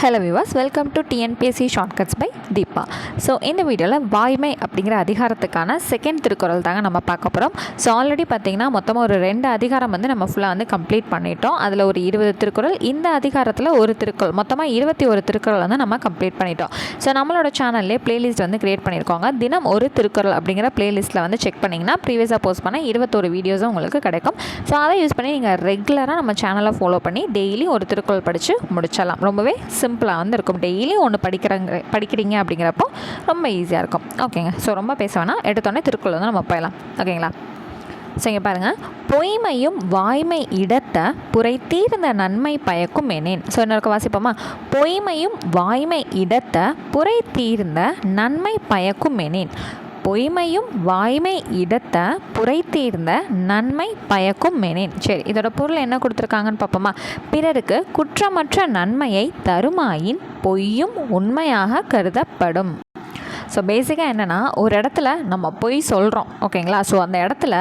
Hello விவாஸ், welcome to TNPSC shortcuts by Deepa. So இந்த வீடியோவில் வாய்மை அப்படிங்கிற அதிகாரத்துக்கான செகண்ட் திருக்குறள் தாங்க நம்ம பார்க்க போகிறோம். ஸோ ஆல்ரெடி பார்த்திங்கன்னா மொத்தமாக ஒரு 2 அதிகாரம் நம்ம ஃபுல்லாக கம்ப்ளீட் பண்ணிட்டோம். அதில் ஒரு 20 திருக்குறள், இந்த அதிகாரத்தில் ஒரு திருக்குறள், மொத்தமாக 21 திருக்குறள் நம்ம கம்ப்ளீட் பண்ணிட்டோம். ஸோ நம்மளோட சேனல்லே பிளேலிஸ்ட் கிரியேட் பண்ணியிருக்கோங்க. தினம் ஒரு திருக்குறள் அப்படிங்கிற பிளேலிஸ்ட்டில் செக் பண்ணிங்கன்னா ப்ரீவியஸாக போஸ்ட் பண்ண 21 வீடியோஸும் உங்களுக்கு கிடைக்கும். ஸோ அதை யூஸ் பண்ணி நீங்கள் ரெகுலராக நம்ம சேனலை ஃபாலோ பண்ணி டெய்லி ஒரு திருக்குறள் படித்து முடிச்சிடலாம். ரொம்பவே சிம்பிளாக இருக்கும். டெய்லி ஒன்று படிக்கிறீங்க அப்படிங்கிறப்போ ரொம்ப ஈஸியாக இருக்கும். ஓகேங்க. ஸோ ரொம்ப பேச வேணாம், எடுத்தோடனே திருக்குறள் நம்ம போயிடலாம். ஓகேங்களா? ஸோ இங்கே பாருங்கள், பொய்மையும் வாய்மை இடத்த புரைத்தீர்ந்த நன்மை பயக்கும் எனேன். ஸோ என்ன வாசிப்போமா? பொய்மையும் வாய்மை இடத்த புரைத்தீர்ந்த நன்மை பயக்கும் எனேன். பொய்மையும் வாய்மை இடத்த புரைத்தீர்ந்த நன்மை பயக்கும் மெனேன். சரி, இதோட பொருள் என்ன கொடுத்துருக்காங்கன்னு பார்ப்போமா? பிறருக்கு குற்றமற்ற நன்மையை தருமாயின் பொய்யும் உண்மையாக கருதப்படும். ஸோ பேசிக்காக என்னென்னா, ஒரு இடத்துல நம்ம பொய் சொல்கிறோம். ஓகேங்களா? ஸோ அந்த இடத்துல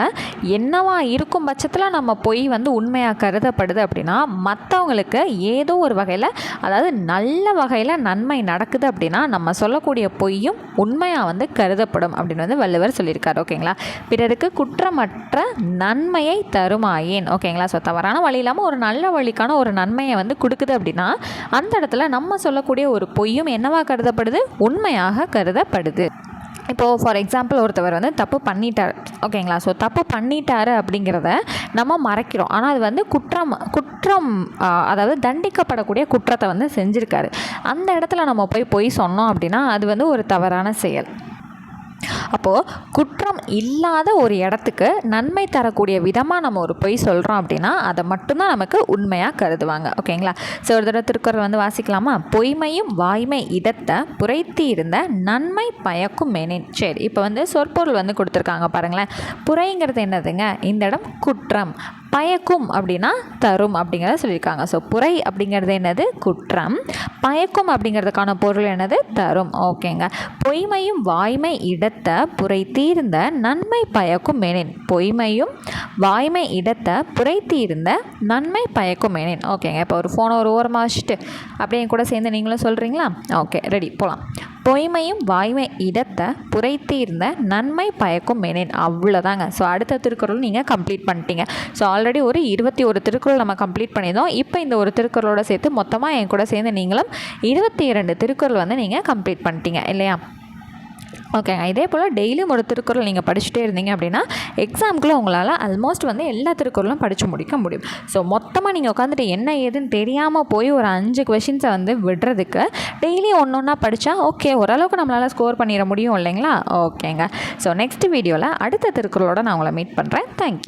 என்னவா இருக்கும் பட்சத்தில் நம்ம பொய் உண்மையாக கருதப்படுது அப்படின்னா, மற்றவங்களுக்கு ஏதோ ஒரு வகையில், அதாவது நல்ல வகையில் நன்மை நடக்குது அப்படின்னா நம்ம சொல்லக்கூடிய பொய்யும் உண்மையாக கருதப்படும் அப்படின்னு வள்ளுவர் சொல்லியிருக்காரு. ஓகேங்களா? பிறருக்கு குற்றமற்ற நன்மையை தருமாயேன். ஓகேங்களா? ஸோ தவறான வழி இல்லாமல் ஒரு நல்ல வழிக்கான ஒரு நன்மையை கொடுக்குது அப்படின்னா, அந்த இடத்துல நம்ம சொல்லக்கூடிய ஒரு பொய்யும் என்னவா கருதப்படுது? உண்மையாக கருதப்படுது. இப்போது ஃபார் எக்ஸாம்பிள், ஒருத்தவர் தப்பு பண்ணிட்டார். ஓகேங்களா? ஸோ தப்பு பண்ணிட்டாரு அப்படிங்கிறத நம்ம மறைக்கிறோம். ஆனால் அது குற்றம் அதாவது தண்டிக்கப்படக்கூடிய குற்றத்தை செஞ்சுருக்காரு. அந்த இடத்துல நம்ம பொய் சொன்னோம் அப்படின்னா அது ஒரு தவறான செயல். அப்போது குற்றம் இல்லாத ஒரு இடத்துக்கு நன்மை தரக்கூடிய விதமாக நம்ம ஒரு பொய் சொல்கிறோம் அப்படின்னா அதை மட்டும்தான் நமக்கு உண்மையாக கருதுவாங்க. ஓகேங்களா? ஸோ ஒரு தடவை திருக்குறள் வாசிக்கலாமா? பொய்மையும் வாய்மை இடத்தை புரைத்தீர்ந்த நன்மை பயக்கும் மேனேன். சரி, இப்போ சொற்பொருள் கொடுத்துருக்காங்க பாருங்களேன். புரைங்கிறது என்னதுங்க? இந்த இடம் குற்றம். பயக்கும் அப்படின்னா தரும் அப்படிங்கிறத சொல்லியிருக்காங்க. ஸோ புரை அப்படிங்கிறது என்னது? குற்றம். பயக்கும் அப்படிங்கிறதுக்கான பொருள் என்னது? தரும். ஓகேங்க. பொய்மையும் வாய்மை இடத்தை புரைத்தீர்ந்த நன்மை பயக்கும் மேனேன். பொய்மையும் வாய்மை இடத்தை புரைத்தீர்ந்த நன்மை பயக்கும் மேனேன். ஓகேங்க. இப்போ ஒரு ஃபோனை ஒரு ஓரமாக வச்சுட்டு அப்படியே கூட சேர்ந்து நீங்களும் சொல்கிறீங்களா? ஓகே, ரெடி, போகலாம். பொய்மையும் வாய்மை இடத்தை புரைத்தீர்ந்த நன்மை பயக்கும் மேனேன். அவ்வளோதாங்க. ஸோ அடுத்த திருக்குறள் நீங்கள் கம்ப்ளீட் பண்ணிட்டீங்க. ஸோ ஆல்ரெடி ஒரு 21 திருக்குறள் நம்ம கம்ப்ளீட் பண்ணியிருந்தோம். இப்போ இந்த ஒரு திருக்குறளோட சேர்த்து மொத்தமாக என் கூட சேர்ந்து நீங்களும் 22 திருக்குறள் நீங்கள் கம்ப்ளீட் பண்ணிட்டீங்க இல்லையா? ஓகேங்க. இதே போல் டெய்லியும் ஒரு திருக்குறள் நீங்கள் படிச்சுட்டே இருந்தீங்க அப்படின்னா எக்ஸாமுக்குள்ளே உங்களால் ஆல்மோஸ்ட் எல்லா திருக்குறளும் படித்து முடிக்க முடியும். ஸோ மொத்தமாக நீங்கள் உட்காந்துட்டு என்ன ஏதுன்னு தெரியாமல் போய் ஒரு 5 கொஷின்ஸை விடுறதுக்கு டெய்லி ஒன்றா படித்தா ஓகே, ஓரளவுக்கு நம்மளால் ஸ்கோர் பண்ணிட முடியும் இல்லைங்களா? ஓகேங்க. ஸோ நெக்ஸ்ட் வீடியோவில் அடுத்த திருக்குறளோட நான் உங்களை மீட் பண்ணுறேன். தேங்க்யூ.